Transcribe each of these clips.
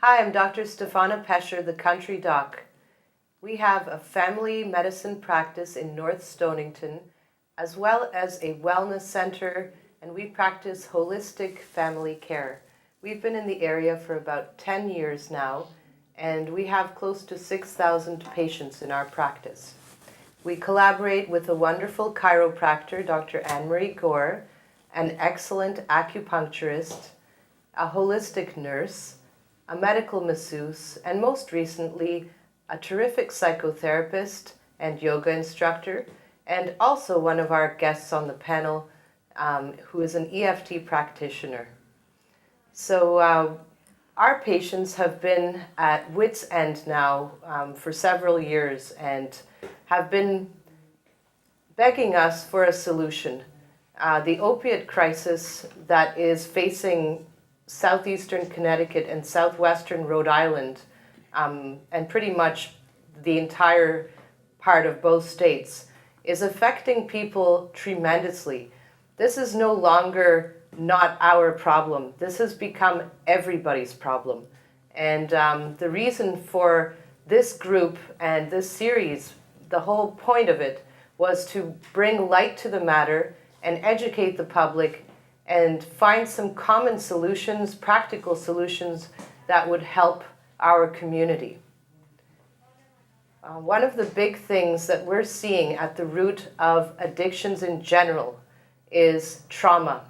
Hi, I'm Dr. Stefana Pecher, the country doc. We have a family medicine practice in North Stonington, as well as a wellness center, and we practice holistic family care. We've been in the area for about 10 years now, and we have close to 6,000 patients in our practice. We collaborate with a wonderful chiropractor, Dr. Anne-Marie Gore, an excellent acupuncturist, a holistic nurse, a medical masseuse, and most recently, a terrific psychotherapist and yoga instructor, and also one of our guests on the panel who is an EFT practitioner. So our patients have been at wit's end now for several years and have been begging us for a solution. The opiate crisis that is facing southeastern Connecticut and southwestern Rhode Island, and pretty much the entire part of both states, is affecting people tremendously. This is no longer not our problem. This has become everybody's problem. And the reason for this group and this series, the whole point of it, was to bring light to the matter and educate the public and find some common solutions, practical solutions that would help our community. One of the big things that we're seeing at the root of addictions in general is trauma.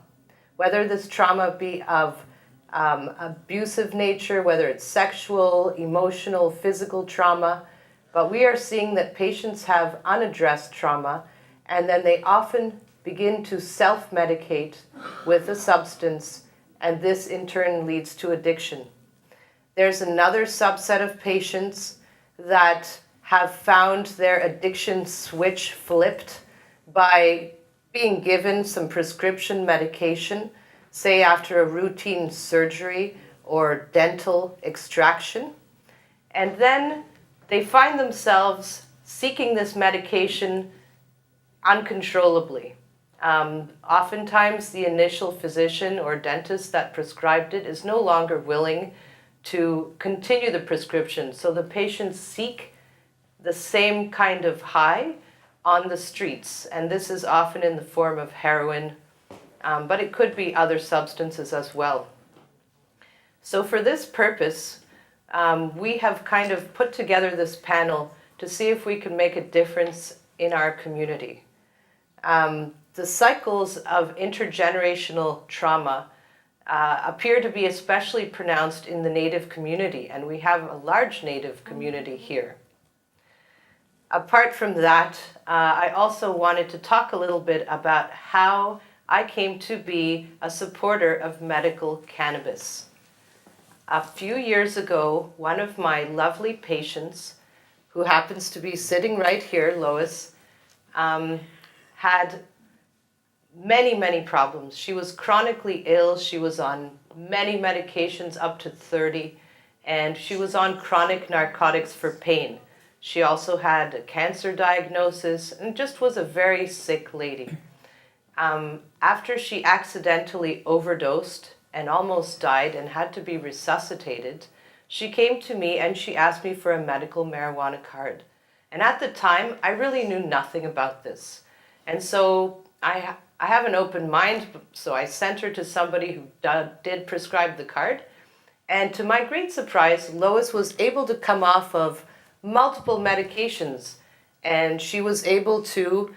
Whether this trauma be of abusive nature, whether it's sexual, emotional, physical trauma, but we are seeing that patients have unaddressed trauma, and then they often begin to self-medicate with a substance, and this in turn leads to addiction. There's another subset of patients that have found their addiction switch flipped by being given some prescription medication, say after a routine surgery or dental extraction, and then they find themselves seeking this medication uncontrollably. Oftentimes the initial physician or dentist that prescribed it is no longer willing to continue the prescription, so the patients seek the same kind of high on the streets, and this is often in the form of heroin, but it could be other substances as well. So for this purpose, we have kind of put together this panel to see if we can make a difference in our community. The cycles of intergenerational trauma appear to be especially pronounced in the Native community, and we have a large Native community here. Apart from that, I also wanted to talk a little bit about how I came to be a supporter of medical cannabis. A few years ago, one of my lovely patients, who happens to be sitting right here, Lois, had many problems. She was chronically ill. She was on many medications, up to 30, and she was on chronic narcotics for pain. She also had a cancer diagnosis and just was a very sick lady. After she accidentally overdosed and almost died and had to be resuscitated, she came to me and she asked me for a medical marijuana card. And at the time, I really knew nothing about this. And so I have an open mind, so I sent her to somebody who did prescribe the card. And to my great surprise, Lois was able to come off of multiple medications, and she was able to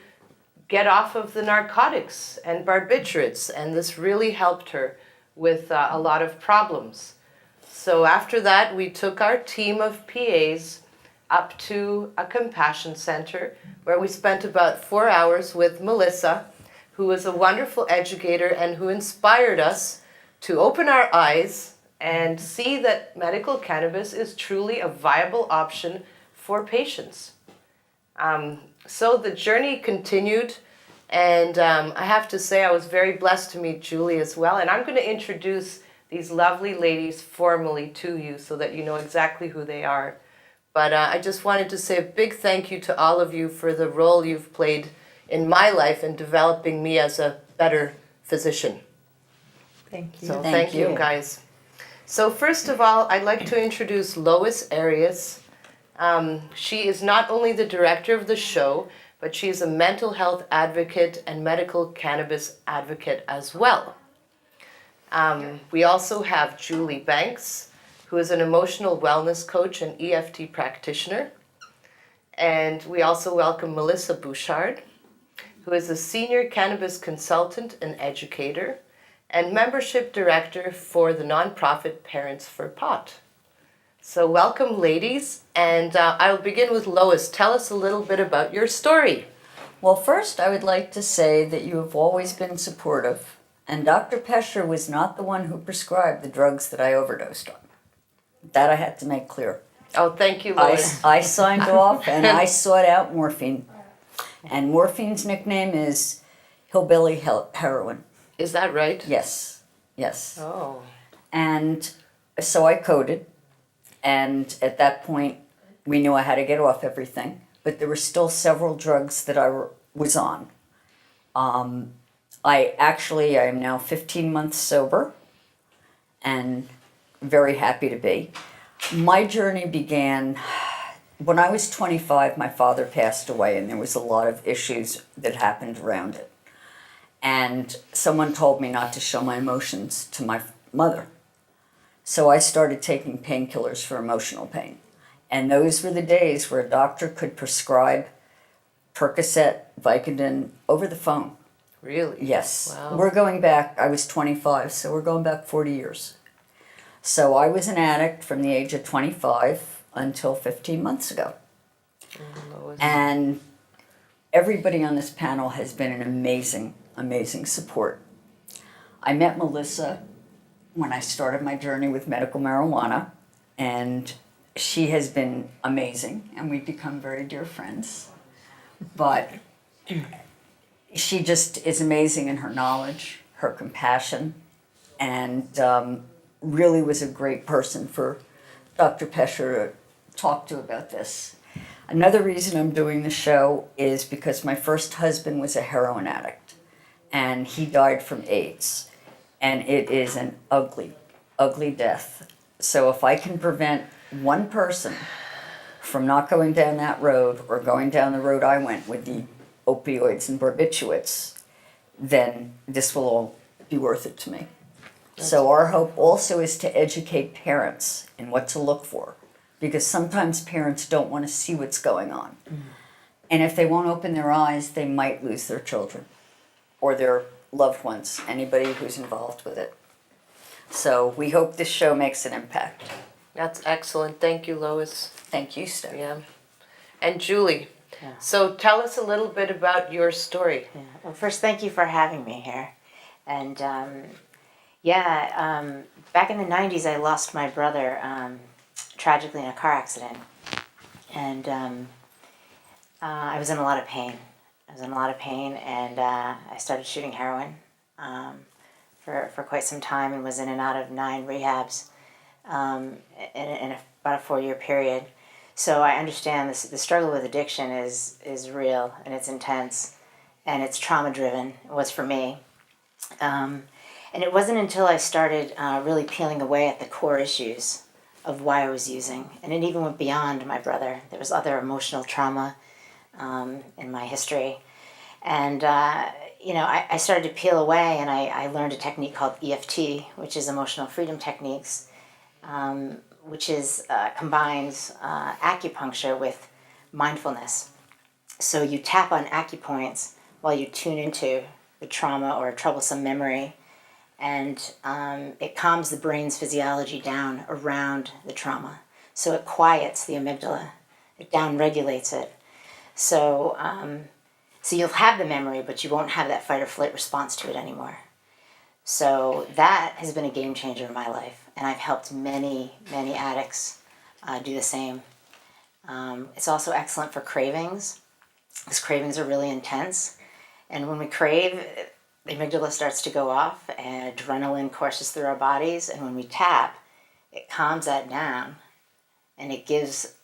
get off of the narcotics and barbiturates, and this really helped her with a lot of problems. So after that, we took our team of PAs up to a compassion center where we spent about 4 hours with Melissa, who was a wonderful educator and who inspired us to open our eyes and see that medical cannabis is truly a viable option for patients. So the journey continued, and I have to say I was very blessed to meet Julie as well, and I'm going to introduce these lovely ladies formally to you so that you know exactly who they are. But I just wanted to say a big thank you to all of you for the role you've played in my life in developing me as a better physician. Thank you. So thank you guys. So first of all, I'd like to introduce Lois Arias. She is not only the director of the show, but she is a mental health advocate and medical cannabis advocate as well. We also have Julie Banks, who is an emotional wellness coach and EFT practitioner. And we also welcome Melissa Bouchard, who is a senior cannabis consultant and educator and membership director for the nonprofit Parents for Pot. So welcome, ladies, and I'll begin with Lois. Tell us a little bit about your story. Well, first, I would like to say that you have always been supportive, and Dr. Pecher was not the one who prescribed the drugs that I overdosed on. That I had to make clear. Oh, thank you, Lois. I signed off, and I sought out morphine. And morphine's nickname is hillbilly heroin. Is that right? Yes. Oh. And so I coded, and at that point, we knew I had to get off everything, but there were still several drugs that I was on. I am now 15 months sober, and very happy to be. My journey began when I was 25. My father passed away, and there was a lot of issues that happened around it. And someone told me not to show my emotions to my mother. So I started taking painkillers for emotional pain. And those were the days where a doctor could prescribe Percocet, Vicodin over the phone. Really? Yes. Wow. We're going back, I was 25, so we're going back 40 years. So I was an addict from the age of 25 until 15 months ago. And everybody on this panel has been an amazing support. I met Melissa when I started my journey with medical marijuana, and she has been amazing, and we've become very dear friends. But she just is amazing in her knowledge, her compassion, and really was a great person for Dr. Pecher to talk to about this. Another reason I'm doing the show is because my first husband was a heroin addict, and he died from AIDS. And it is an ugly, ugly death. So if I can prevent one person from not going down that road or going down the road I went with the opioids and barbiturates, then this will all be worth it to me. So our hope also is to educate parents in what to look for, because sometimes parents don't want to see what's going on. And if they won't open their eyes, they might lose their children or their loved ones, anybody who's involved with it. So we hope this show makes an impact. That's excellent. Thank you, Lois. Thank you, Steph. Yeah. And Julie, so tell us a little bit about your story. Yeah. Well, first, thank you for having me here. And back in the 90s, I lost my brother tragically in a car accident. And I was in a lot of pain. And I started shooting heroin for quite some time, and was in and out of 9 rehabs in about a 4-year period. So I understand this, the struggle with addiction is real, and it's intense, and it's trauma-driven. It was for me. And it wasn't until I started really peeling away at the core issues of why I was using, and it even went beyond my brother. There was other emotional trauma in my history. And, I started to peel away, and I learned a technique called EFT, which is Emotional Freedom Techniques, which combines acupuncture with mindfulness. So you tap on acupoints while you tune into the trauma or a troublesome memory, and it calms the brain's physiology down around the trauma. So it quiets the amygdala, it down-regulates it. So you'll have the memory, but you won't have that fight or flight response to it anymore. So that has been a game changer in my life, and I've helped many addicts do the same. It's also excellent for cravings, because cravings are really intense. And when we crave, the amygdala starts to go off, and adrenaline courses through our bodies. And when we tap, it calms that down, and it gives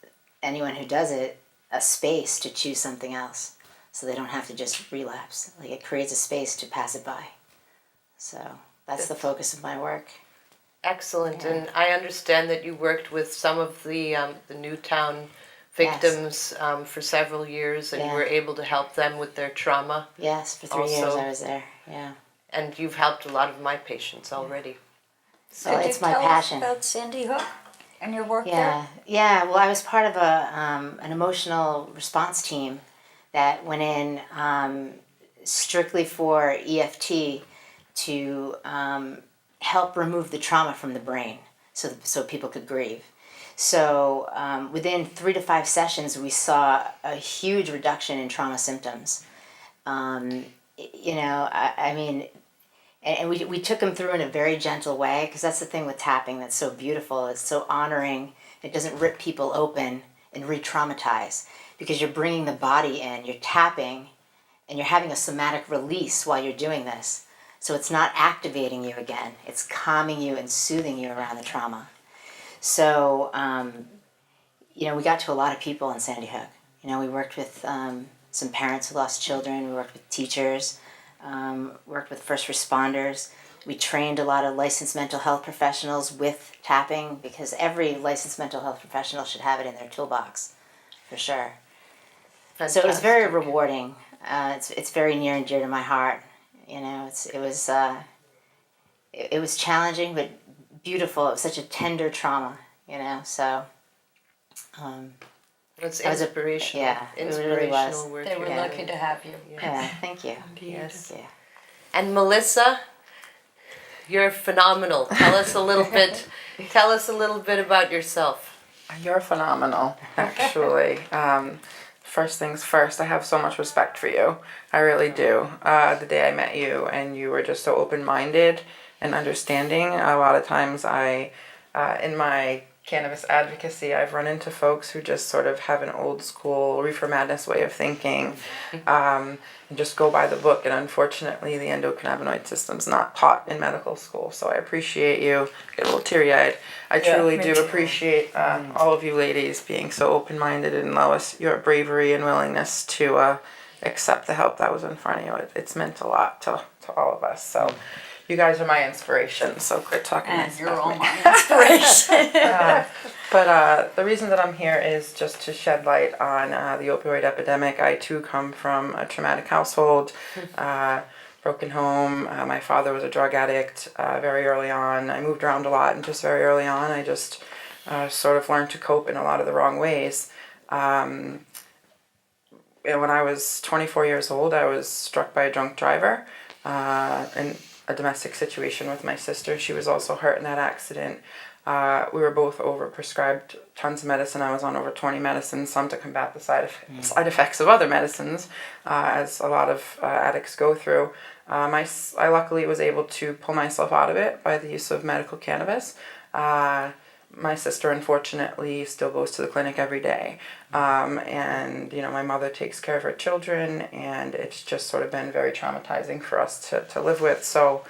anyone who does it a space to choose something else, so they don't have to just relapse. Like, it creates a space to pass it by. So that's the focus of my work. Excellent, Yeah. and I understand that you worked with some of the Newtown victims for several years, and you Yeah. were able to help them with their trauma. Yes, for 3 years Also- I was there. Yeah. And you've helped a lot of my patients already. Well, Could it's you my tell passion. us about Sandy Hook and your work there? Yeah, yeah. Well, I was part of an emotional response team that went in strictly for EFT to help remove the trauma from the brain, so people could grieve. So within 3 to 5 sessions, we saw a huge reduction in trauma symptoms. I mean, and we took them through in a very gentle way, because that's the thing with tapping that's so beautiful. It's so honoring. It doesn't rip people open and re-traumatize, because you're bringing the body in, you're tapping, and you're having a somatic release while you're doing this. So it's not activating you again. It's calming you and soothing you around the trauma. So, we got to a lot of people in Sandy Hook. We worked with some parents who lost children. We worked with teachers. Worked with first responders. We trained a lot of licensed mental health professionals with tapping, because every licensed mental health professional should have it in their toolbox, for sure. So it was very Fantastic. rewarding. It's very near and dear to my heart. It was challenging but beautiful. It was such a tender trauma. So. It's That was a- inspirational. yeah, it really Inspirational was. work. They were you're lucky doing. to have you. Yeah, thank you. Yes. Yeah. And Melissa, you're phenomenal. Tell us a little bit. Tell us a little bit about yourself. You're phenomenal, actually. First things first, I have so much respect for you. I really do. The day I met you, and you were just so open-minded and understanding. A lot of times in my cannabis advocacy, I've run into folks who just sort of have an old school reefer madness way of thinking, and just go by the book. And unfortunately, the endocannabinoid system's not taught in medical school. So I appreciate you. Get a little teary-eyed. I truly me do too. appreciate all of you ladies being so open-minded, and Lois, your bravery and willingness to accept the help that was in front of you. It's meant a lot to all of us. So. You guys are my inspiration, so quit talking And nice you're about all me. my inspiration. But the reason that I'm here is just to shed light on the opioid epidemic. I too come from a traumatic household, broken home. My father was a drug addict very early on. I moved around a lot, and just very early on, I just sort of learned to cope in a lot of the wrong ways. When I was 24 years old, I was struck by a drunk driver. And a domestic situation with my sister. She was also hurt in that accident. We were both overprescribed tons of medicine. I was on over 20 medicines, some to combat the side effects of other medicines, as a lot of addicts go through. I luckily was able to pull myself out of it by the use of medical cannabis. My sister, unfortunately, still goes to the clinic every day. And, my mother takes care of her children, and it's just sort of been very traumatizing for us to live with. So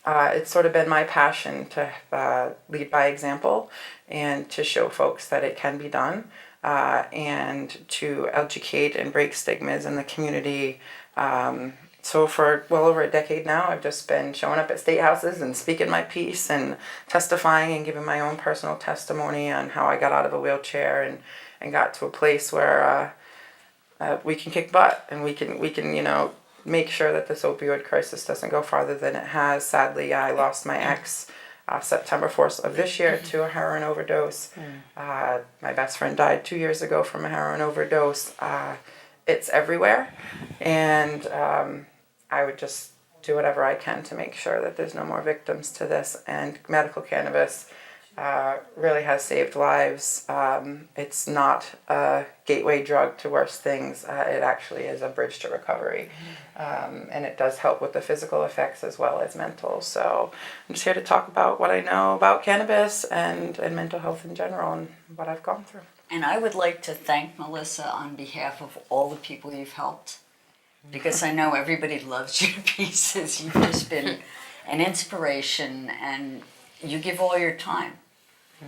it's sort of been my passion to lead by example and to show folks that it can be done, and to educate and break stigmas in the community. So for well over a decade now, I've just been showing up at state houses and speaking my piece and testifying and giving my own personal testimony on how I got out of a wheelchair and got to a place where we can kick butt, and we can make sure that this opioid crisis doesn't go farther than it has. Sadly, I lost my ex September 4th of this year to a heroin overdose. My best friend died 2 years ago from a heroin overdose. It's everywhere, and I would just do whatever I can to make sure that there's no more victims to this. And medical cannabis really has saved lives. It's not a gateway drug to worse things. It actually is a bridge to recovery. And it does help with the physical effects as well as mental. So I'm just here to talk about what I know about cannabis and mental health in general and what I've gone through. And I would like to thank Melissa on behalf of all the people you've helped, because I know everybody loves you to pieces. You've just been an inspiration, and you give all your time.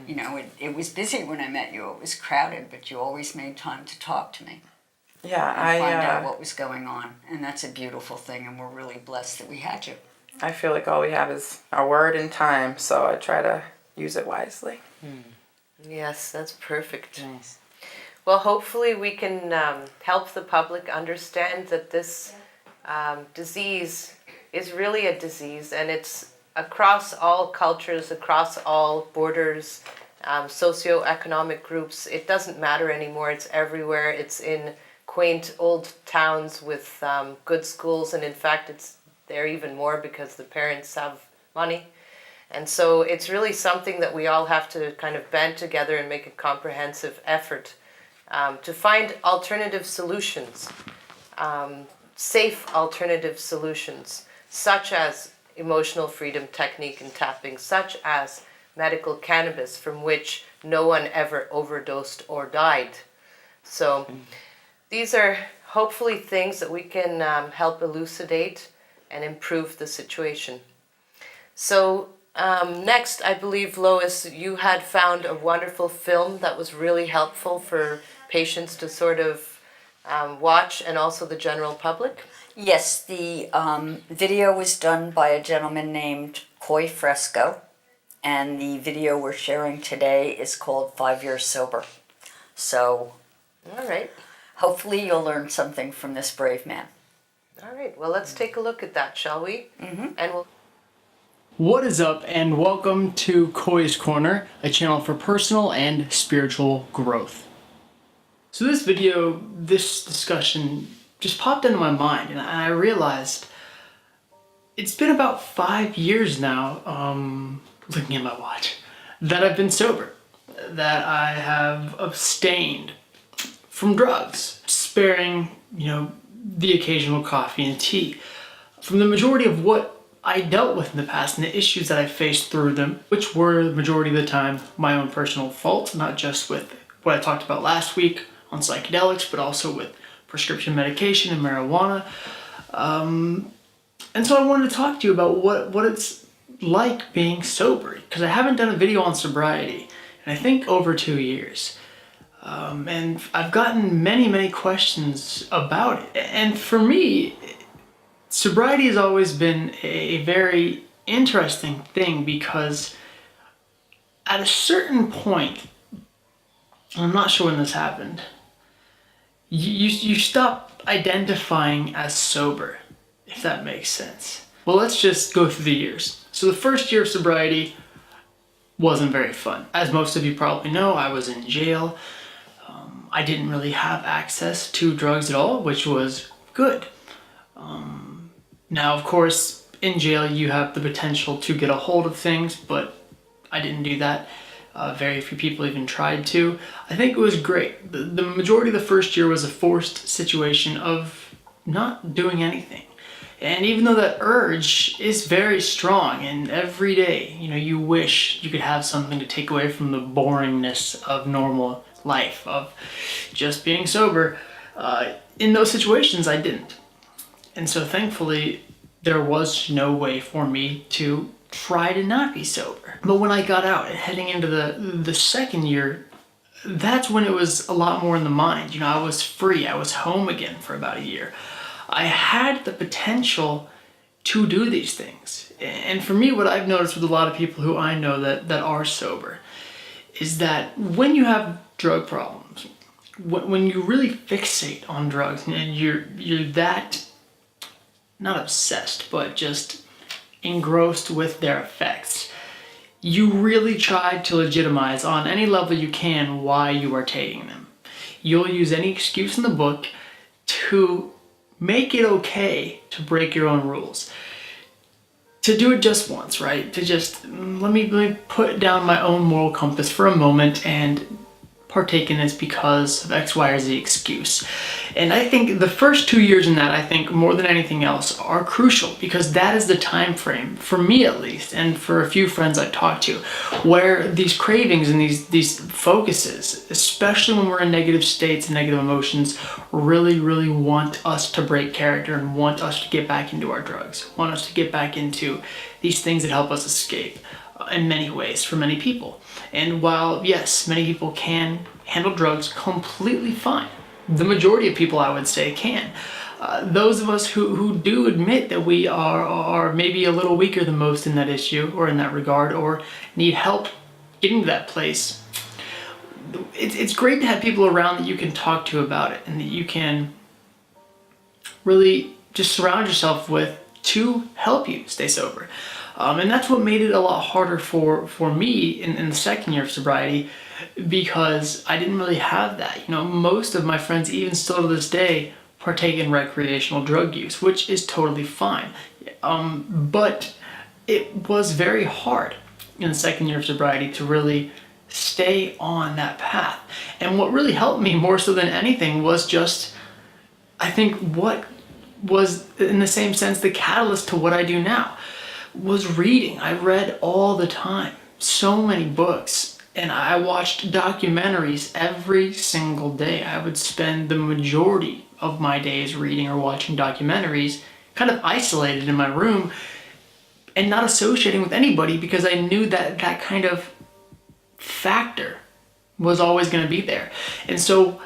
It was busy when I met you. It was crowded, but you always made time to talk to me. Yeah, And find out what was going on. And that's a beautiful thing, and we're really blessed that we had you. I feel like all we have is our word and time, so I try to use it wisely. Yes, that's perfect. Nice. Well, hopefully we can help the public understand that this disease is really a disease, and it's across all cultures, across all borders, socioeconomic groups. It doesn't matter anymore. It's everywhere. It's in quaint old towns with good schools, and in fact it's there even more because the parents have money. And so it's really something that we all have to kind of band together and make a comprehensive effort to find alternative solutions, safe alternative solutions, such as emotional freedom technique and tapping, such as medical cannabis, from which no one ever overdosed or died. So these are hopefully things that we can help elucidate and improve the situation. So next, I believe, Lois, you had found a wonderful film that was really helpful for patients to sort of watch, and also the general public. Yes, the video was done by a gentleman named Koi Fresco, and the video we're sharing today is called 5 Years Sober. So All right. hopefully you'll learn something from this brave man. All right. Well, let's take a look at that, shall we? And we'll. What is up, and welcome to Koi's Corner, a channel for personal and spiritual growth. So this video, this discussion just popped into my mind, and I realized it's been about 5 years now, looking at my watch, that I've been sober, that I have abstained from drugs, sparing, the occasional coffee and tea, from the majority of what I dealt with in the past and the issues that I faced through them, which were the majority of the time my own personal fault, not just with what I talked about last week on psychedelics, but also with prescription medication and marijuana. And so I wanted to talk to you about what it's like being sober, because I haven't done a video on sobriety in I think over 2 years. And I've gotten many questions about it. And for me, sobriety has always been a very interesting thing, because at a certain point, I'm not sure when this happened, you stop identifying as sober, if that makes sense. Well, let's just go through the years. So the first year of sobriety wasn't very fun. As most of you probably know, I was in jail. I didn't really have access to drugs at all, which was good. Now, of course, in jail you have the potential to get a hold of things, but I didn't do that. Very few people even tried to. I think it was great. The majority of the first year was a forced situation of not doing anything. And even though that urge is very strong, and every day, you wish you could have something to take away from the boringness of normal life, of just being sober, in those situations I didn't. And so thankfully, there was no way for me to try to not be sober. But when I got out and heading into the second year, that's when it was a lot more in the mind. I was free. I was home again for about a year. I had the potential to do these things. And for me, what I've noticed with a lot of people who I know that are sober is that when you have drug problems, when you really fixate on drugs and you're that, not obsessed, but just engrossed with their effects, you really try to legitimize on any level you can why you are taking them. You'll use any excuse in the book to make it okay to break your own rules. To do it just once, right? To just, let me put down my own moral compass for a moment and partake in this because of X, Y, or Z excuse. And I think the first 2 years in that, I think more than anything else, are crucial, because that is the time frame, for me at least, and for a few friends I've talked to, where these cravings and these focuses, especially when we're in negative states and negative emotions, really want us to break character and want us to get back into our drugs, want us to get back into these things that help us escape in many ways for many people. And while, yes, many people can handle drugs completely fine, the majority of people, I would say, can. Those of us who do admit that we are maybe a little weaker than most in that issue or in that regard, or need help getting to that place, it's great to have people around that you can talk to about it and that you can really just surround yourself with to help you stay sober. And that's what made it a lot harder for me in the second year of sobriety, because I didn't really have that. You know, most of my friends, even still to this day, partake in recreational drug use, which is totally fine. But it was very hard in the second year of sobriety to really stay on that path. And what really helped me more so than anything was just, I think what was, in the same sense, the catalyst to what I do now was reading. I read all the time, so many books, and I watched documentaries every single day. I would spend the majority of my days reading or watching documentaries, kind of isolated in my room and not associating with anybody, because I knew that that kind of factor was always going to be there. And so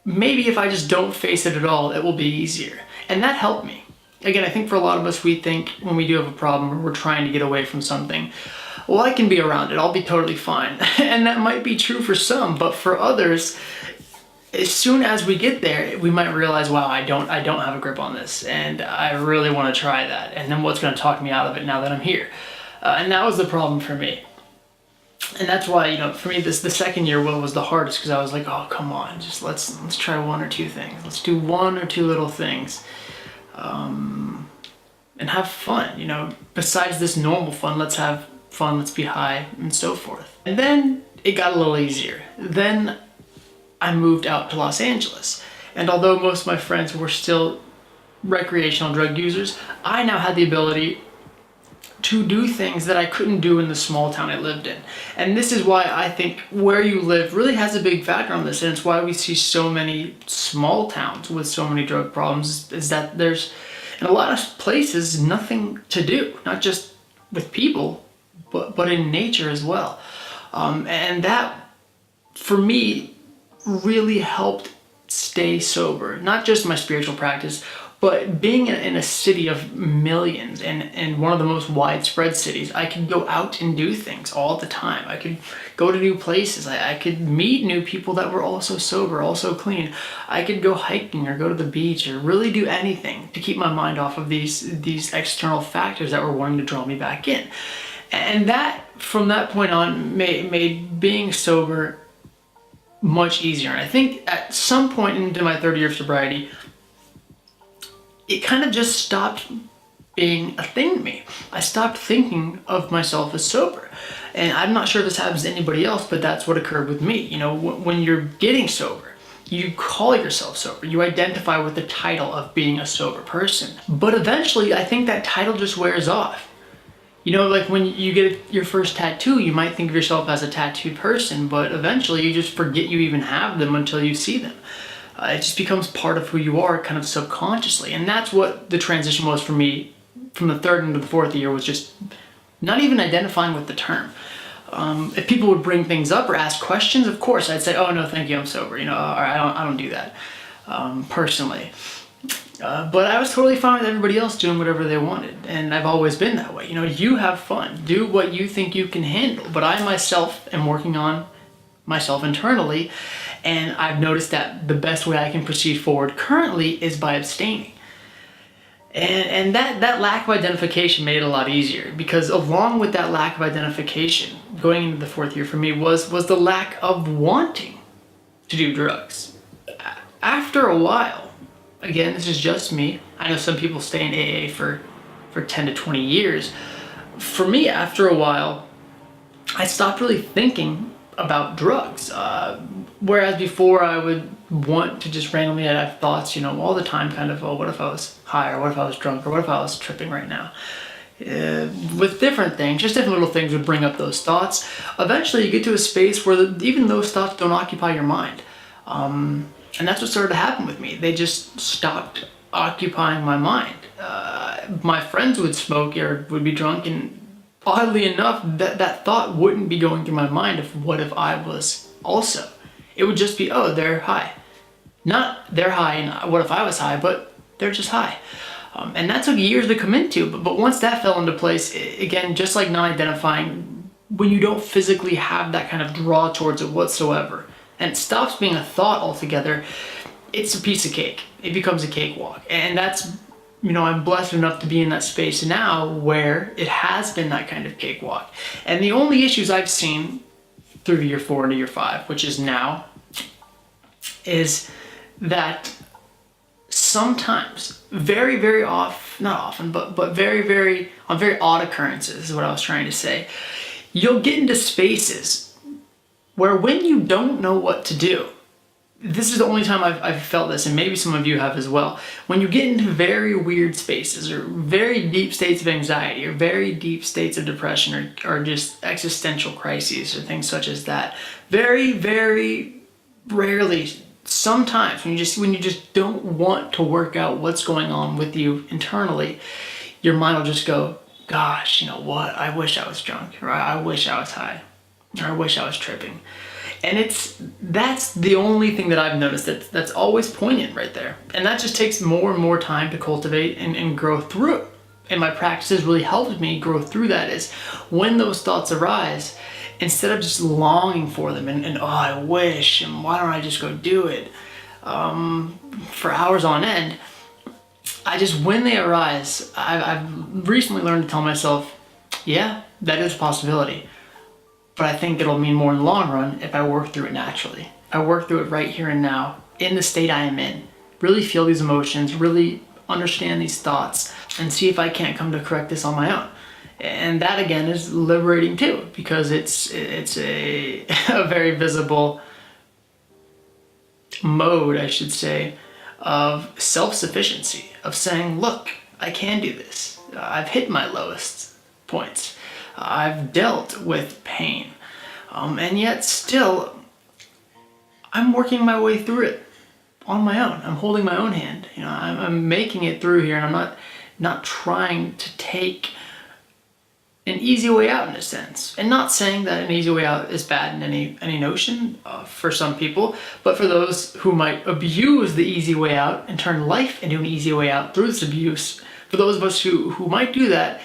maybe if I just don't face it at all, it will be easier. And that helped me. Again, I think for a lot of us, we think when we do have a problem or we're trying to get away from something, well, I can be around it, I'll be totally fine. And that might be true for some, but for others, as soon as we get there, we might realize, wow, I don't have a grip on this, and I really want to try that. And then what's going to talk me out of it now that I'm here? And that was the problem for me. And that's why, you know, for me, the second year was the hardest, because I was like, oh, come on, just let's try one or two things. Let's do one or two little things. And have fun, you know, besides this normal fun, let's have fun, let's be high, and so forth. And then it got a little easier. Then I moved out to Los Angeles. And although most of my friends were still recreational drug users, I now had the ability to do things that I couldn't do in the small town I lived in. And this is why I think where you live really has a big factor on this, and it's why we see so many small towns with so many drug problems, is that there's, in a lot of places, nothing to do, not just with people, but in nature as well. And that, for me, really helped stay sober. Not just my spiritual practice, but being in a city of millions and one of the most widespread cities, I could go out and do things all the time. I could go to new places. I could meet new people that were also sober, also clean. I could go hiking or go to the beach or really do anything to keep my mind off of these external factors that were wanting to draw me back in. And that, from that point on, made being sober much easier. And I think at some point into my third year of sobriety, it kind of just stopped being a thing to me. I stopped thinking of myself as sober. And I'm not sure if this happens to anybody else, but that's what occurred with me. You know, when you're getting sober, you call yourself sober. You identify with the title of being a sober person. But eventually, I think that title just wears off. You know, like when you get your first tattoo, you might think of yourself as a tattooed person, but eventually you just forget you even have them until you see them. It just becomes part of who you are, kind of subconsciously. And that's what the transition was for me from the third into the fourth year, was just not even identifying with the term. If people would bring things up or ask questions, of course, I'd say, oh, no, thank you, I'm sober. You know, or I don't do that personally. But I was totally fine with everybody else doing whatever they wanted. And I've always been that way. You know, you have fun. Do what you think you can handle. But I myself am working on myself internally. And I've noticed that the best way I can proceed forward currently is by abstaining. And that lack of identification made it a lot easier, because along with that lack of identification, going into the fourth year for me was the lack of wanting to do drugs. After a while, again, this is just me. I know some people stay in AA for 10 to 20 years. For me, after a while, I stopped really thinking about drugs. Whereas before I would want to just randomly have thoughts, you know, all the time, kind of, oh, what if I was high, or what if I was drunk, or what if I was tripping right now? With different things, just different little things would bring up those thoughts. Eventually you get to a space where even those thoughts don't occupy your mind. And that's what started to happen with me. They just stopped occupying my mind. My friends would smoke or would be drunk, and oddly enough, that thought wouldn't be going through my mind of what if I was also. It would just be, oh, they're high. Not they're high and what if I was high, but they're just high. And that took years to come into, but once that fell into place, again, just like not identifying when you don't physically have that kind of draw towards it whatsoever, and it stops being a thought altogether, it's a piece of cake. It becomes a cakewalk. And that's, I'm blessed enough to be in that space now where it has been that kind of cakewalk. And the only issues I've seen through year 4 into year 5, which is now, is that sometimes, very, very not often, but very, very, on very odd occurrences is what I was trying to say, you'll get into spaces where when you don't know what to do, this is the only time I've felt this, and maybe some of you have as well, when you get into very weird spaces or very deep states of anxiety or very deep states of depression or just existential crises or things such as that, very, very rarely, sometimes when you just don't want to work out what's going on with you internally, your mind will just go, gosh, you know what, I wish I was drunk, or I wish I was high, or I wish I was tripping. And that's the only thing that I've noticed that's always poignant right there. And that just takes more and more time to cultivate and grow through. And my practice has really helped me grow through that, is when those thoughts arise, instead of just longing for them and oh, I wish, and why don't I just go do it for hours on end, when they arise, I've recently learned to tell myself, yeah, that is a possibility. But I think it'll mean more in the long run if I work through it naturally. I work through it right here and now, in the state I am in. Really feel these emotions, really understand these thoughts, and see if I can't come to correct this on my own. And that again is liberating too, because it's a very visible mode, I should say, of self-sufficiency, of saying, look, I can do this. I've hit my lowest points. I've dealt with pain, and yet still, I'm working my way through it on my own. I'm holding my own hand. I'm making it through here, and I'm not trying to take an easy way out in a sense. And not saying that an easy way out is bad in any notion for some people, but for those who might abuse the easy way out and turn life into an easy way out through this abuse, for those of us who might do that,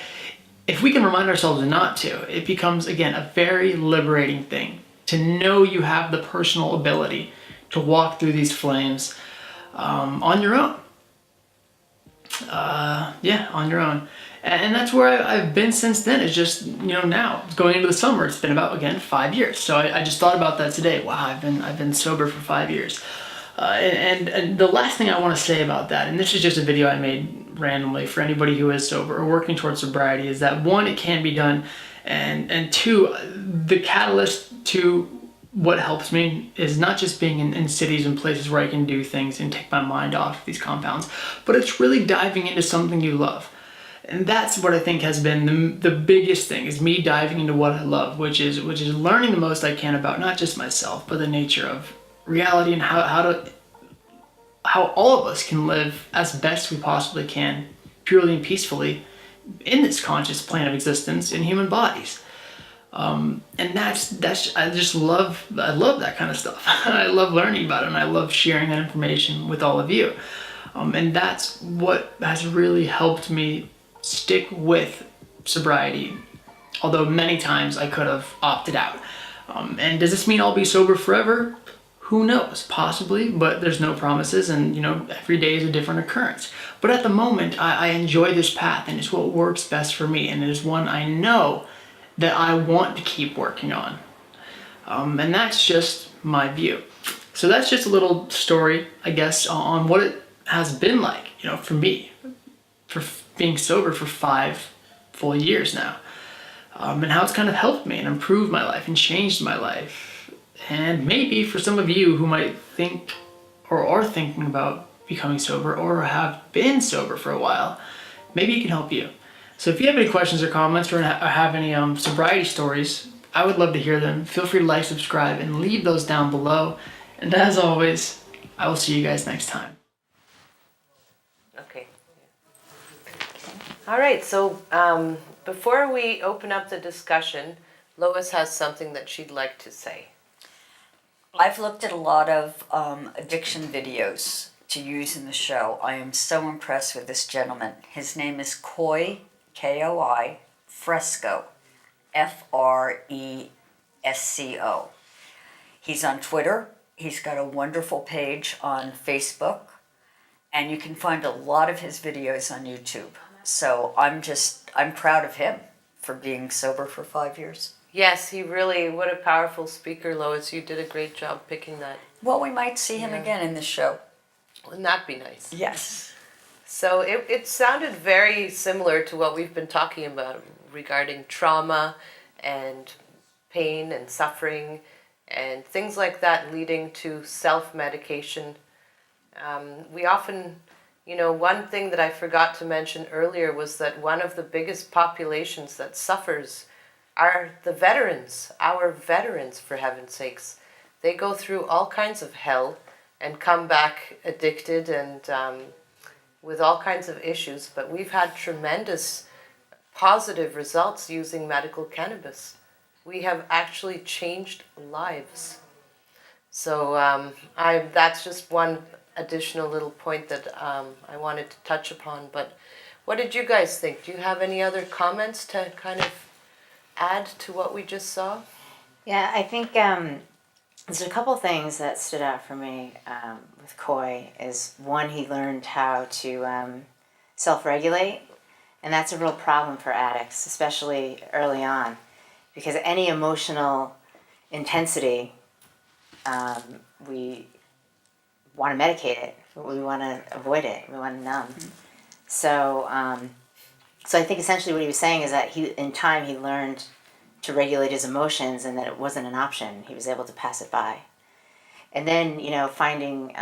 if we can remind ourselves not to, it becomes, again, a very liberating thing to know you have the personal ability to walk through these flames on your own. On your own. And that's where I've been since then. It's just, now, going into the summer, it's been about, again, 5 years. So I just thought about that today. Wow, I've been sober for 5 years. And the last thing I want to say about that, and this is just a video I made randomly for anybody who is sober or working towards sobriety, is that one, it can be done, and two, the catalyst to what helps me is not just being in cities and places where I can do things and take my mind off these compounds, but it's really diving into something you love. And that's what I think has been the biggest thing, is me diving into what I love, which is learning the most I can about not just myself, but the nature of reality and how all of us can live as best we possibly can, purely and peacefully, in this conscious plane of existence in human bodies. And that's I love that kind of stuff. I love learning about it, and I love sharing that information with all of you. And that's what has really helped me stick with sobriety, although many times I could have opted out. And does this mean I'll be sober forever? Who knows? Possibly, but there's no promises, and every day is a different occurrence. But at the moment, I enjoy this path, and it's what works best for me, and it is one I know that I want to keep working on. And that's just my view. So that's just a little story, I guess, on what it has been like, for me, for being sober for 5 full years now, and how it's kind of helped me and improved my life and changed my life. And maybe for some of you who might think or are thinking about becoming sober or have been sober for a while, maybe it can help you. So if you have any questions or comments or have any sobriety stories, I would love to hear them. Feel free to like, subscribe, and leave those down below. And as always, I will see you guys next time. Okay. All right, so before we open up the discussion, Lois has something that she'd like to say. I've looked at a lot of addiction videos to use in the show. I am so impressed with this gentleman. His name is Koi, K-O-I, Fresco. Fresco. He's on Twitter. He's got a wonderful page on Facebook, and you can find a lot of his videos on YouTube. So I'm proud of him for being sober for 5 years. Yes, he really, what a powerful speaker, Lois. You did a great job picking that. Well, we might see him again in the show. Wouldn't that be nice? Yes. So it sounded very similar to what we've been talking about regarding trauma and pain and suffering and things like that leading to self-medication. We often, one thing that I forgot to mention earlier was that one of the biggest populations that suffers are the veterans, our veterans, for heaven's sakes. They go through all kinds of hell and come back addicted and with all kinds of issues, but we've had tremendous positive results using medical cannabis. We have actually changed lives. So that's just one additional little point that I wanted to touch upon. But what did you guys think? Do you have any other comments to kind of add to what we just saw? Yeah, I think there's a couple things that stood out for me with Coy. Is one, he learned how to self-regulate, and that's a real problem for addicts, especially early on, because any emotional intensity, we want to medicate it, we want to avoid it, we want to numb. So I think essentially what he was saying is that in time he learned to regulate his emotions, and that it wasn't an option. He was able to pass it by. And then, finding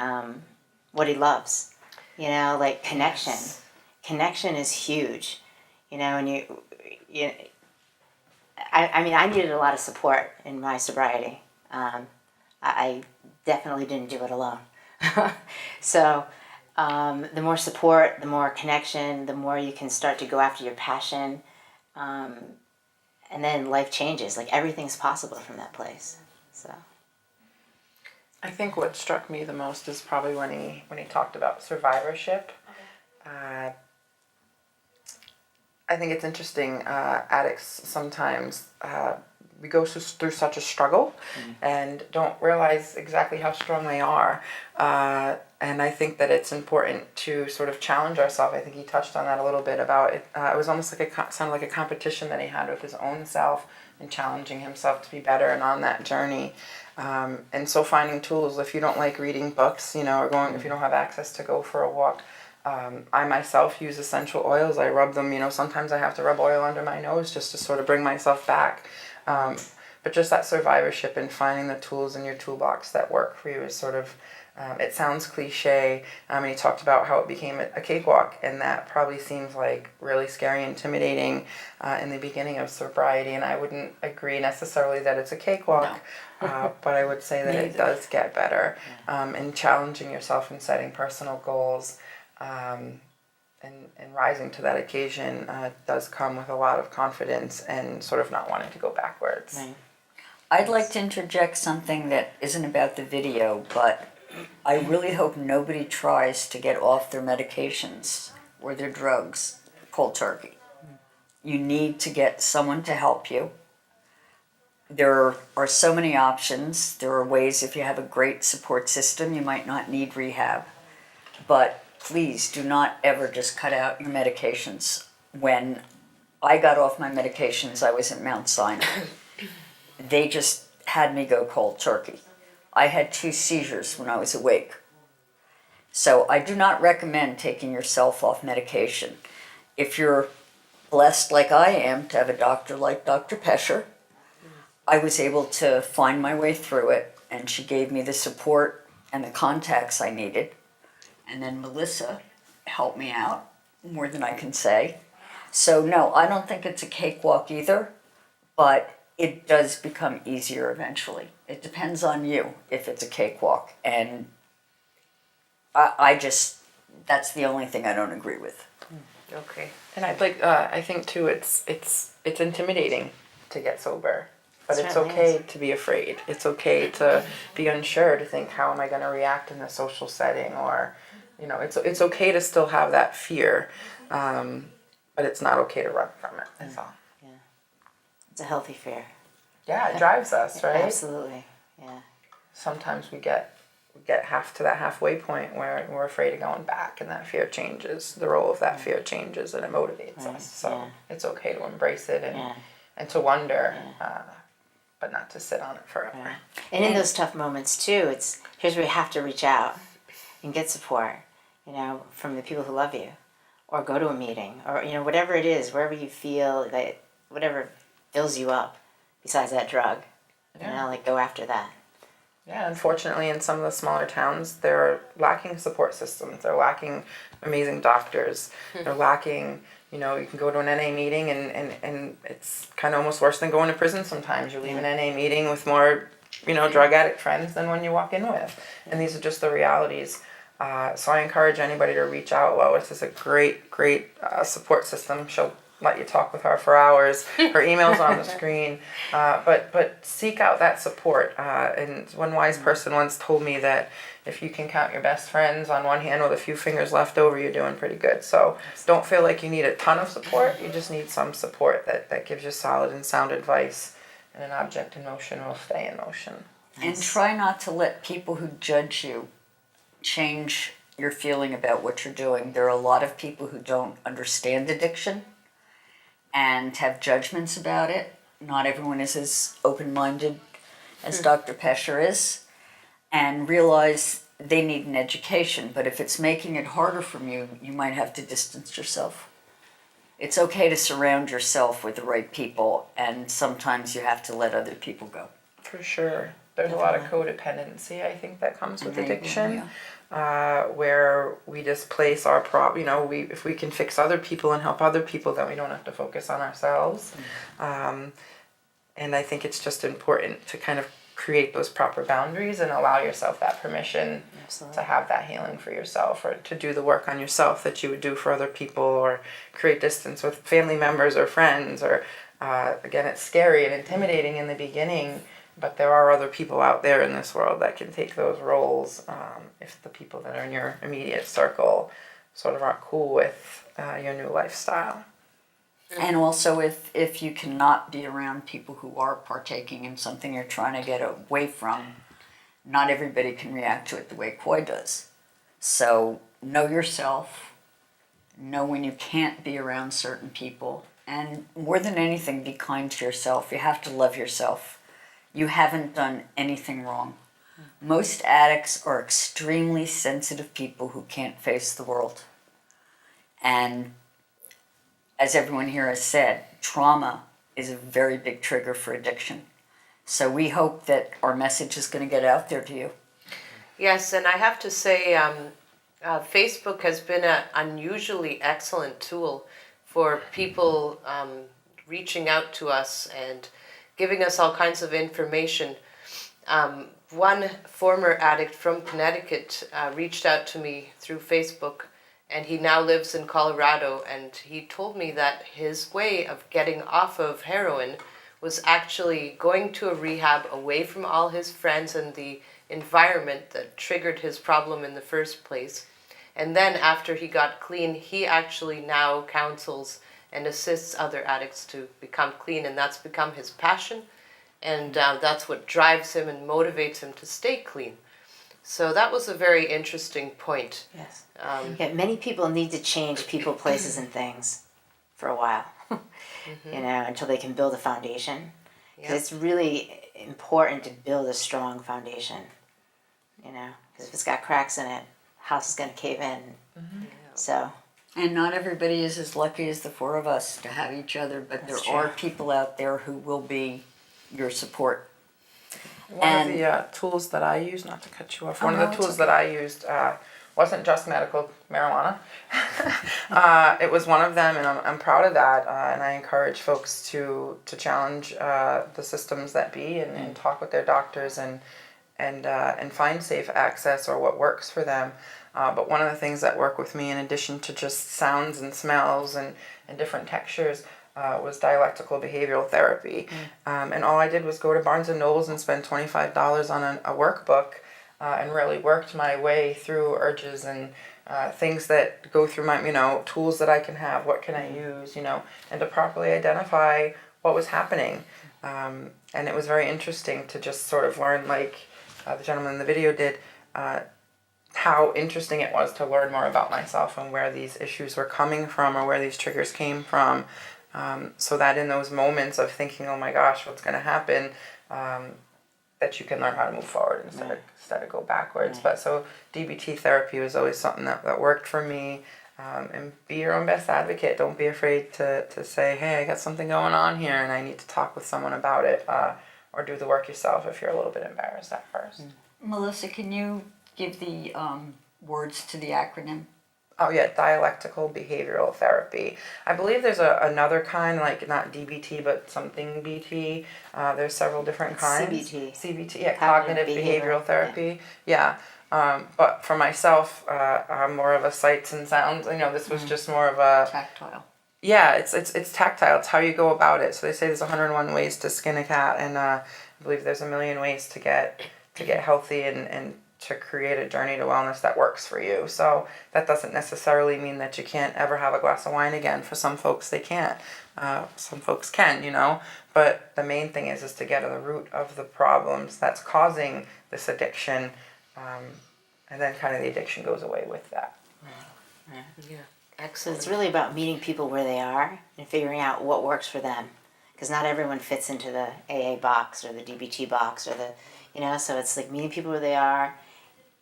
what he loves, like connection. Yes. Connection is huge, and I needed a lot of support in my sobriety. I definitely didn't do it alone. So the more support, the more connection, the more you can start to go after your passion. And then life changes. Like, everything's possible from that place. So I think what struck me the most is probably when he talked about survivorship. I think it's interesting. Addicts sometimes we go through such a struggle and don't realize exactly how strong they are. And I think that it's important to sort of challenge ourselves. I think he touched on that a little bit about it. It was almost like sounded like a competition that he had with his own self and challenging himself to be better and on that journey. And so finding tools, if you don't like reading books, or if you don't have access to go for a walk. I myself use essential oils. I rub them, sometimes I have to rub oil under my nose just to sort of bring myself back. But just that survivorship and finding the tools in your toolbox that work for you is sort of, it sounds cliche. And he talked about how it became a cakewalk, and that probably seems like really scary, intimidating in the beginning of sobriety. And I wouldn't agree necessarily that it's a cakewalk, but I would say that it does get better in challenging yourself and setting personal goals. And rising to that occasion does come with a lot of confidence and sort of not wanting to go backwards. Right. I'd like to interject something that isn't about the video, but I really hope nobody tries to get off their medications or their drugs cold turkey. You need to get someone to help you. There are so many options. There are ways, if you have a great support system, you might not need rehab. But please do not ever just cut out your medications. When I got off my medications, I was at Mount Sinai. They just had me go cold turkey. I had 2 seizures when I was awake. So I do not recommend taking yourself off medication. If you're blessed like I am to have a doctor like Dr. Pecher, I was able to find my way through it, and she gave me the support and the contacts I needed. And then Melissa helped me out, more than I can say. So no, I don't think it's a cakewalk either, but it does become easier eventually. It depends on you if it's a cakewalk. And that's the only thing I don't agree with. Okay. And I think too, it's intimidating to get sober. But it's okay to be afraid. It's okay to be unsure, to think, how am I going to react in a social setting? Or, it's okay to still have that fear, but it's not okay to run from it. That's all. Yeah. It's a healthy fear. Yeah, it drives us, right? Absolutely. Yeah. Sometimes we get half to that halfway point where we're afraid of going back, and that fear changes. The role of that fear changes, and it motivates Right. us. So Yeah. it's okay to embrace it and Yeah. and to wonder, but not to sit on it forever. Yeah. And in those tough moments too, here's where you have to reach out and get support, from the people who love you, or go to a meeting, or whatever it is, wherever you feel that whatever fills you up, besides that drug, like go after that. Yeah, unfortunately, in some of the smaller towns, they're lacking support systems. They're lacking amazing doctors. They're lacking, you can go to an NA meeting and it's kind of almost worse than going to prison sometimes. You leave an NA meeting with more, drug addict friends than when you walk in with. And these are just the realities. So I encourage anybody to reach out. Lois is a great support system. She'll let you talk with her for hours. Her email's on the screen. But seek out that support. And one wise person once told me that if you can count your best friends on one hand with a few fingers left over, you're doing pretty good. So don't feel like you need a ton of support. You just need some support that gives you solid and sound advice. And an object in motion will stay in motion. And try not to let people who judge you change your feeling about what you're doing. There are a lot of people who don't understand addiction and have judgments about it. Not everyone is as open-minded as Dr. Pecher is, and realize they need an education. But if it's making it harder for you, you might have to distance yourself. It's okay to surround yourself with the right people, and sometimes you have to let other people go. For sure. There's a lot of codependency, I think, that comes with addiction, where we displace our if we can fix other people and help other people, then we don't have to focus on ourselves. And I think it's just important to kind of create those proper boundaries and allow yourself that permission to have that healing for yourself, or to do the work on yourself that you would do for other people, or create distance with family members or friends, or again, it's scary and intimidating in the beginning. But there are other people out there in this world that can take those roles if the people that are in your immediate circle sort of aren't cool with your new lifestyle. And also, if you cannot be around people who are partaking in something you're trying to get away from, not everybody can react to it the way Koi does. So know yourself, know when you can't be around certain people, and more than anything, be kind to yourself. You have to love yourself. You haven't done anything wrong. Most addicts are extremely sensitive people who can't face the world. And as everyone here has said, trauma is a very big trigger for addiction. So we hope that our message is going to get out there to you. Yes, and I have to say, Facebook has been an unusually excellent tool for people reaching out to us and giving us all kinds of information. One former addict from Connecticut reached out to me through Facebook, and he now lives in Colorado, and he told me that his way of getting off of heroin was actually going to a rehab away from all his friends and the environment that triggered his problem in the first place. And then after he got clean, he actually now counsels and assists other addicts to become clean, and that's become his passion, and that's what drives him and motivates him to stay clean. So that was a very interesting point. Yes. Many people need to change people, places, and things for a while, until they can build a foundation. Because it's really important to build a strong foundation, because if it's got cracks in it, house is going to cave in. So. And not everybody is as lucky as the four of us to have each other, but there are people out there who will be your support. One of the tools that I used, not to cut you off, one of the tools that I used wasn't just medical marijuana. It was one of them, and I'm proud of that. And I encourage folks to challenge the systems that be and talk with their doctors and find safe access or what works for them. But one of the things that work with me, in addition to just sounds and smells and different textures, was dialectical behavioral therapy. And all I did was go to Barnes & Nobles and spend $25 on a workbook and really worked my way through urges and things that go through my, tools that I can have, what can I use, and to properly identify what was happening. And it was very interesting to just sort of learn, like the gentleman in the video did, how interesting it was to learn more about myself and where these issues were coming from or where these triggers came from. So that in those moments of thinking, oh my gosh, what's going to happen, that you can learn how to move forward instead of go backwards. But so DBT therapy was always something that worked for me. And be your own best advocate. Don't be afraid to say, hey, I got something going on here and I need to talk with someone about it, or do the work yourself if you're a little bit embarrassed at first. Melissa, can you give the words to the acronym? Oh yeah, dialectical behavioral therapy. I believe there's another kind, like not DBT, but something BT. There's several different kinds. CBT, yeah, cognitive behavioral therapy. Yeah. But for myself, I'm more of a sights and sounds. This was just more of a Tactile. Yeah, it's tactile. It's how you go about it. So they say there's 101 ways to skin a cat, and I believe there's a million ways to get healthy and to create a journey to wellness that works for you. So that doesn't necessarily mean that you can't ever have a glass of wine again. For some folks, they can't. Some folks can, But the main thing is to get to the root of the problems that's causing this addiction, and then kind of the addiction goes away with that. Yeah. Excellent. It's really about meeting people where they are and figuring out what works for them. Because not everyone fits into the AA box or the DBT box or so it's like meeting people where they are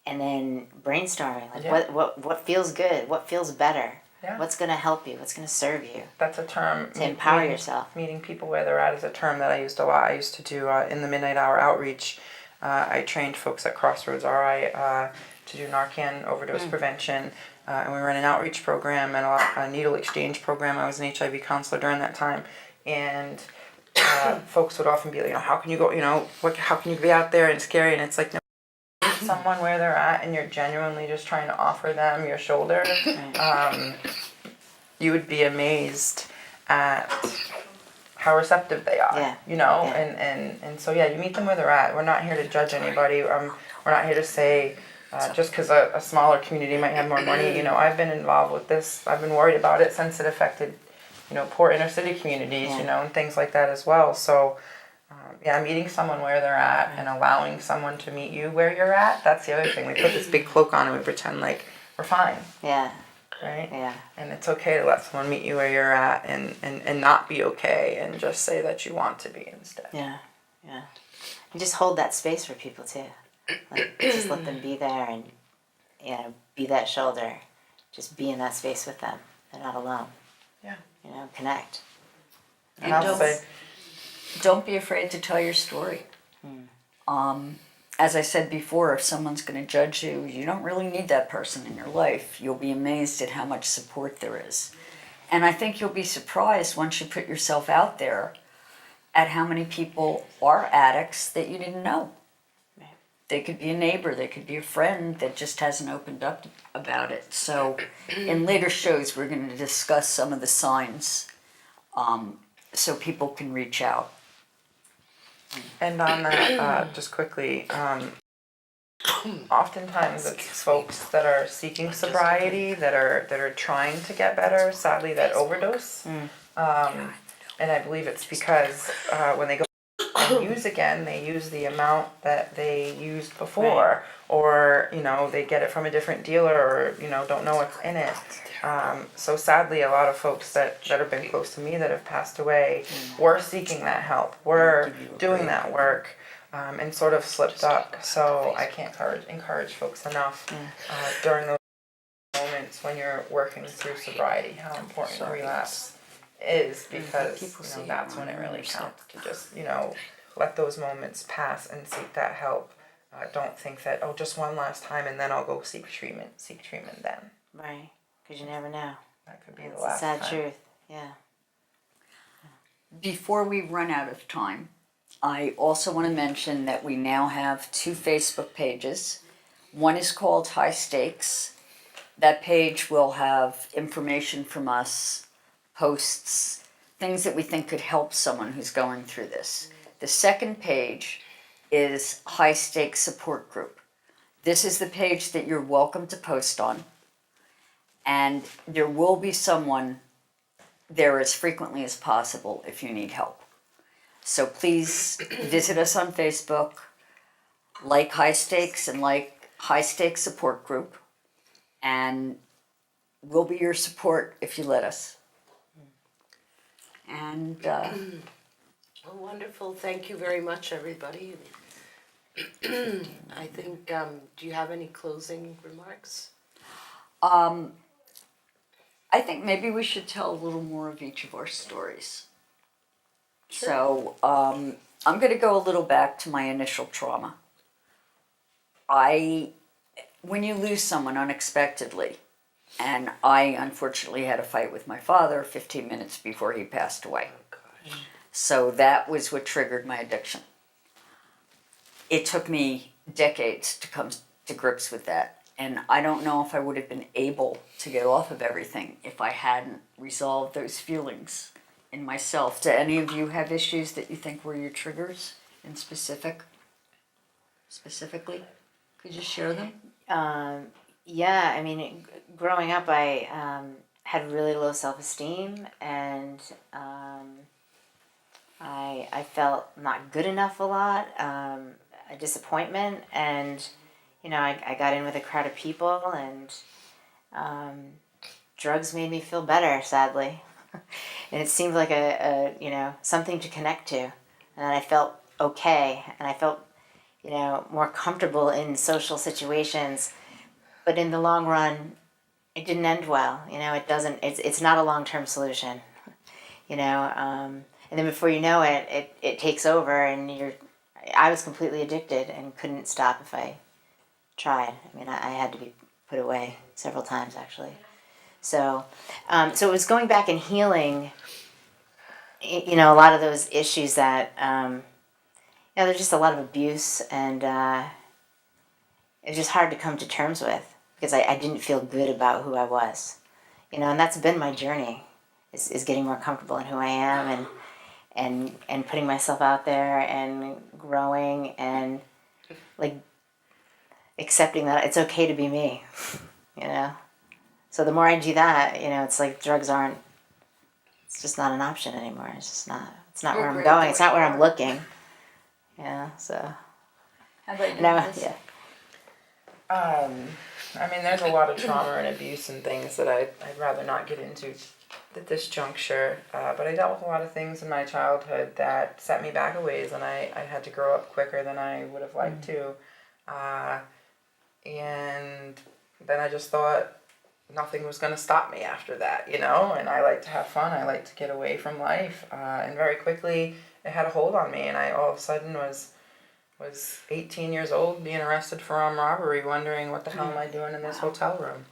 and then brainstorming. Like what feels good? What feels better? Yeah. What's going to help you? What's going to serve you? That's a term. To empower yourself. Meeting people where they're at is a term that I used a lot. I used to do in the midnight hour outreach. I trained folks at Crossroads RI to do Narcan overdose prevention. And we ran an outreach program and a needle exchange program. I was an HIV counselor during that time. And folks would often be like, how can you go, how can you be out there and it's scary? And it's like, no, meet someone where they're at and you're genuinely just trying to offer them your shoulder. You would be amazed at how receptive they are, and so you meet them where they're at. We're not here to judge anybody. We're not here to say just because a smaller community might have more money. I've been involved with this. I've been worried about it since it affected, poor inner city communities, and things like that as well. So, meeting someone where they're at and allowing someone to meet you where you're at. That's the other thing. We put this big cloak on and we pretend like we're fine. Yeah. Right? Yeah. And it's okay to let someone meet you where you're at and not be okay and just say that you want to be instead. Yeah. Yeah. And just hold that space for people too. Like just let them be there and be that shoulder. Just be in that space with them. They're not alone. Yeah. Connect. And I'll say, don't be afraid to tell your story. As I said before, if someone's going to judge you, you don't really need that person in your life. You'll be amazed at how much support there is. And I think you'll be surprised once you put yourself out there at how many people are addicts that you didn't know. Right. They could be a neighbor, they could be a friend that just hasn't opened up about it. So in later shows, we're going to discuss some of the signs so people can reach out. and on that, just quickly, oftentimes it's folks that are seeking sobriety, that are trying to get better, sadly, that overdose. And I believe it's because when they go and use again, they use the amount that they used before, or they get it from a different dealer, or don't know what's in it. So sadly, a lot of folks that have been close to me that have passed away were seeking that help, were doing that work, and sort of slipped up. So I can't encourage folks enough during those moments when you're working through sobriety, how important relapse is, because that's when it really counts to just let those moments pass and seek that help. Don't think that just one last time and then I'll go seek treatment then. Right. Because you never know. That could be the It's last a sad time. truth. Yeah. Before we run out of time, I also want to mention that we now have 2 Facebook pages. One is called High Stakes. That page will have information from us, posts, things that we think could help someone who's going through this. The second page is High Stakes Support Group. This is the page that you're welcome to post on. And there will be someone there as frequently as possible if you need help. So please visit us on Facebook, like High Stakes and like High Stakes Support Group, and we'll be your support if you let us. And Oh, wonderful. Thank you very much, everybody. I think, do you have any closing remarks? I think maybe we should tell a little more of each of our stories. Sure. So I'm going to go a little back to my initial trauma. When you lose someone unexpectedly, and I unfortunately had a fight with my father 15 minutes before he passed away. Oh, gosh. So that was what triggered my addiction. It took me decades to come to grips with that. And I don't know if I would have been able to get off of everything if I hadn't resolved those feelings in myself. Do any of you have issues that you think were your triggers in specifically? Could you share them? Yeah, I mean, growing up, I had really low self-esteem, and I felt not good enough a lot, a disappointment, and I got in with a crowd of people, and drugs made me feel better, sadly, and it seemed like a something to connect to, and I felt okay, and I felt more comfortable in social situations. But in the long run, it didn't end well. It doesn't. It's not a long-term solution. And then before you know it, it takes over, and I was completely addicted and couldn't stop if I tried. I mean, I had to be put away several times actually. So it was going back and healing. A lot of those issues that there's just a lot of abuse, and it was just hard to come to terms with. Because I didn't feel good about who I was, and that's been my journey, is getting more comfortable in who I am, and putting myself out there and growing and like accepting that it's okay to be me, So the more I do that, it's like drugs aren't. It's just not an option anymore. It's just not. It's not where I'm going. It's not where I'm looking. So. How about you? Yeah. I mean, there's a lot of trauma and abuse and things that I'd rather not get into at this juncture. But I dealt with a lot of things in my childhood that set me back a ways, and I had to grow up quicker than I would have liked to. And then I just thought nothing was going to stop me after that, and I like to have fun. I like to get away from life. And very quickly, it had a hold on me, and I all of a sudden was 18 years old, being arrested for armed robbery, wondering what the hell am I doing in this hotel room.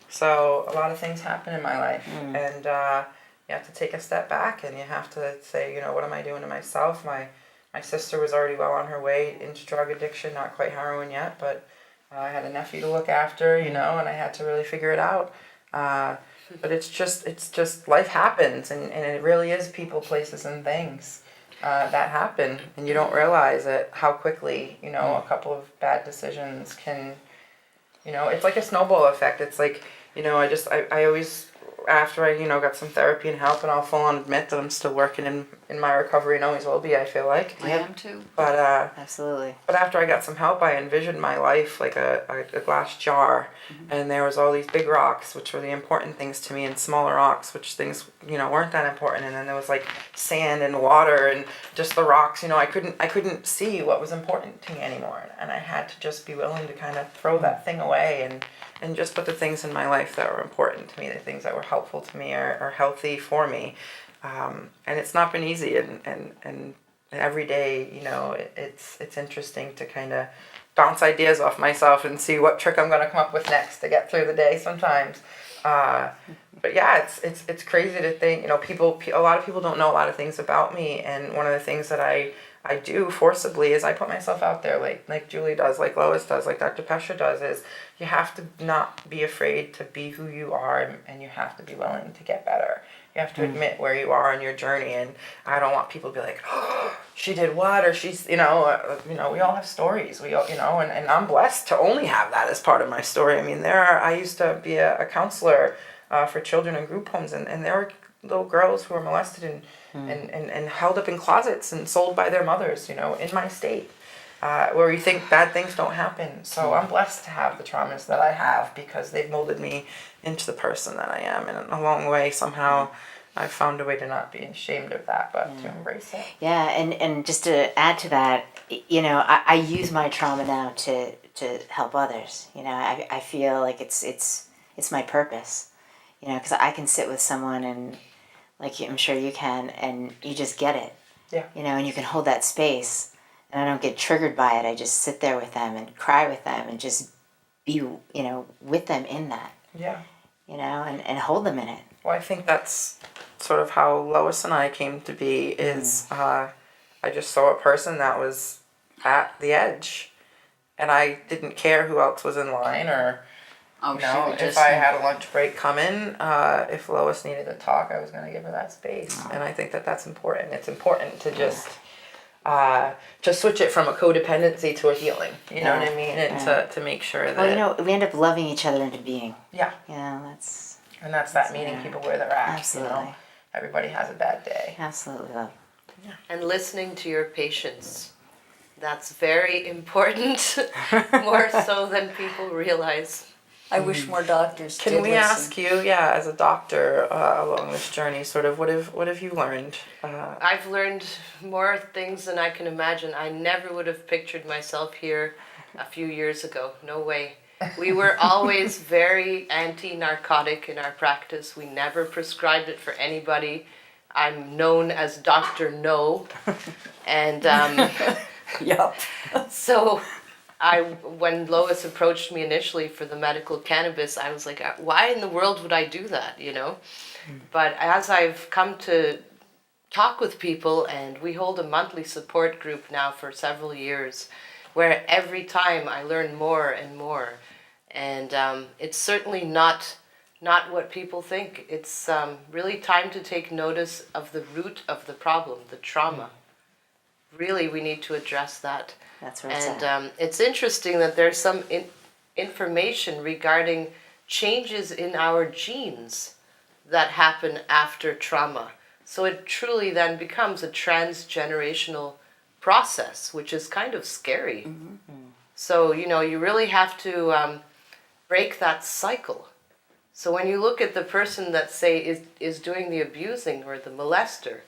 So a lot of things happen in my life, and you have to take a step back, and you have to say, what am I doing to myself? My sister was already well on her way into drug addiction, not quite heroin yet, but I had a nephew to look after, and I had to really figure it out. But it's just life happens, and it really is people, places, and things. That happen, and you don't realize it, how quickly, a couple of bad decisions can, it's like a snowball effect. It's like, I always, after I, got some therapy and help, and I'll full on admit that I'm still working in my recovery and always will be, I feel like. I am too. But, Absolutely. But after I got some help, I envisioned my life like a glass jar, and there was all these big rocks, which were the important things to me, and smaller rocks, which things, weren't that important. And then there was like sand and water and just the rocks. I couldn't see what was important to me anymore, and I had to just be willing to kind of throw that thing away and just put the things in my life that were important to me, the things that were helpful to me or healthy for me. And it's not been easy, and every day, it's interesting to kind of bounce ideas off myself and see what trick I'm going to come up with next to get through the day sometimes. But yeah, it's crazy to think, a lot of people don't know a lot of things about me, and one of the things that I do forcibly is I put myself out there, like Julie does, like Lois does, like Dr. Pecher does, is you have to not be afraid to be who you are, and you have to be willing to get better. You have to admit where you are on your journey, and I don't want people to be like, oh, she did what, or she's, we all have stories, we all, and I'm blessed to only have that as part of my story. I mean, I used to be a counselor for children in group homes, and there were little girls who were molested and held up in closets and sold by their mothers, in my state, where you think bad things don't happen. So I'm blessed to have the traumas that I have because they've molded me into the person that I am. And along the way, somehow, I've found a way to not be ashamed of that, but to embrace it. Yeah, and just to add to that, I use my trauma now to help others. I feel like it's my purpose. Because I can sit with someone and, like I'm sure you can, and you just get it. Yeah. And you can hold that space, and I don't get triggered by it. I just sit there with them and cry with them and just be, with them in that. Yeah. And hold them in it. Well, I think that's sort of how Lois and I came to be is I just saw a person that was at the edge, and I didn't care who else was in line or if I had a lunch break coming, if Lois needed to talk, I was going to give her that space. And I think that that's important. It's important to just switch it from a codependency to a healing, you know what I mean? And to make sure that... Well, we end up loving each other into being. Yeah. That's... And that's that meeting people where they're at. Absolutely. Everybody has a bad day. Absolutely love. Yeah. And listening to your patients. That's very important, more so than people realize. I wish more doctors Can did we listen. ask you, as a doctor along this journey, sort of what have you learned? I've learned more things than I can imagine. I never would have pictured myself here a few years ago. No way. We were always very anti-narcotic in our practice. We never prescribed it for anybody. I'm known as Dr. No. And Yep. so when Lois approached me initially for the medical cannabis, I was like, why in the world would I do that, But as I've come to talk with people, and we hold a monthly support group now for several years, where every time I learn more and more. And it's certainly not what people think. It's really time to take notice of the root of the problem, the trauma. Really, we need to address that. That's where it's at. And it's interesting that there's some information regarding changes in our genes that happen after trauma. So it truly then becomes a transgenerational process, which is kind of scary. Mm-hmm. So, you really have to break that cycle. So when you look at the person that, say, is doing the abusing or the molester,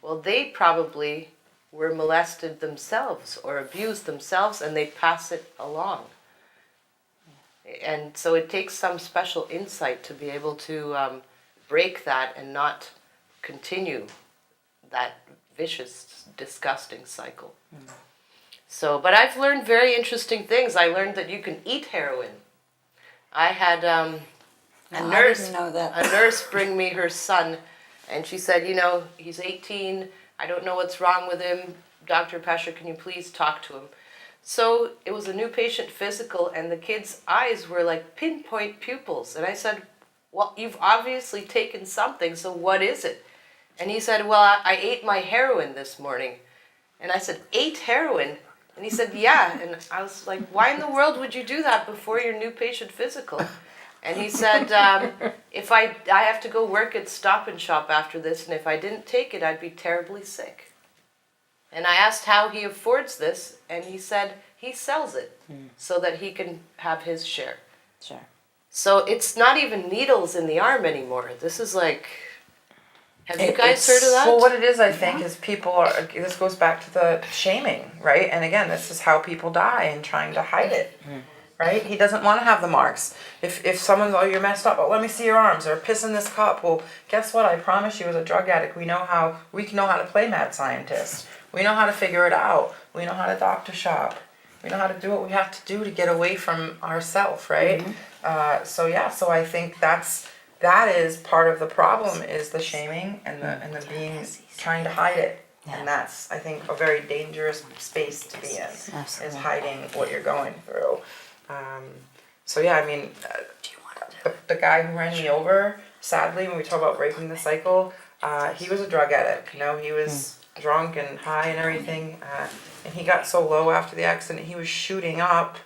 well, they probably were molested themselves or abused themselves, and they pass it along. And so it takes some special insight to be able to break that and not continue that vicious, disgusting cycle. So, but I've learned very interesting things. I learned that you can eat heroin. I had a I didn't know that. a nurse bring me her son, and she said, he's 18, I don't know what's wrong with him. Dr. Pecher, can you please talk to him? So it was a new patient physical, and the kid's eyes were like pinpoint pupils. And I said, well, you've obviously taken something, so what is it? And he said, well, I ate my heroin this morning. And I said, ate heroin? And he said, yeah. And I was like, why in the world would you do that before your new patient physical? And he said, if I have to go work at Stop and Shop after this, and if I didn't take it, I'd be terribly sick. And I asked how he affords this, and he said he sells it so that he can have his share. Sure. So it's not even needles in the arm anymore. This is like, have you guys heard of that? Well, what it is, I think, is this goes back to the shaming, right? And again, this is how people die in trying to hide it. Right? He doesn't want to have the marks. If someone's, oh, you're messed up, oh, let me see your arms, or piss in this cup. Well, guess what? I promise you, as a drug addict, we know how to play mad scientist. We know how to figure it out. We know how to doctor shop. We know how to do what we have to do to get away from ourself, right? So I think that is part of the problem, is the shaming and the being, trying to hide it. Yeah. And that's, I think, a very dangerous space to be in. Absolutely. Is hiding what you're going through. The guy who ran me over, sadly, when we talk about breaking the cycle, he was a drug addict. He was drunk and high and everything, and he got so low after the accident, he was shooting up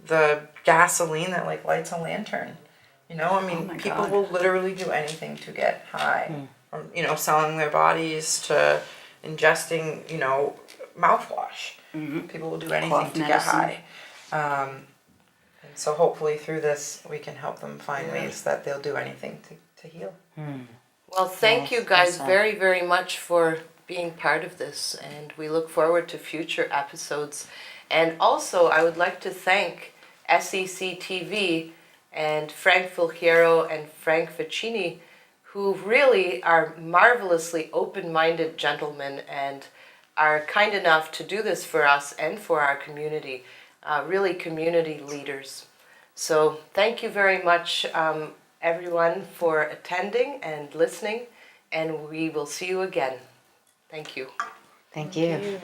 the gasoline that lights a lantern. People will literally do anything to get high. from selling their bodies to ingesting mouthwash. People will do anything Cough to medicine. get high. And so hopefully through this we can help them find ways that they'll do anything to heal. Well, thank Yes, you guys yes, very, very much for being part of this, and we look forward to future episodes. And also, I would like to thank SEC TV and Frank Fulchiero and Frank Vicini, who really are marvelously open-minded gentlemen and are kind enough to do this for us and for our community, really community leaders. So thank you very much, everyone, for attending and listening, and we will see you again. Thank you. Thank you.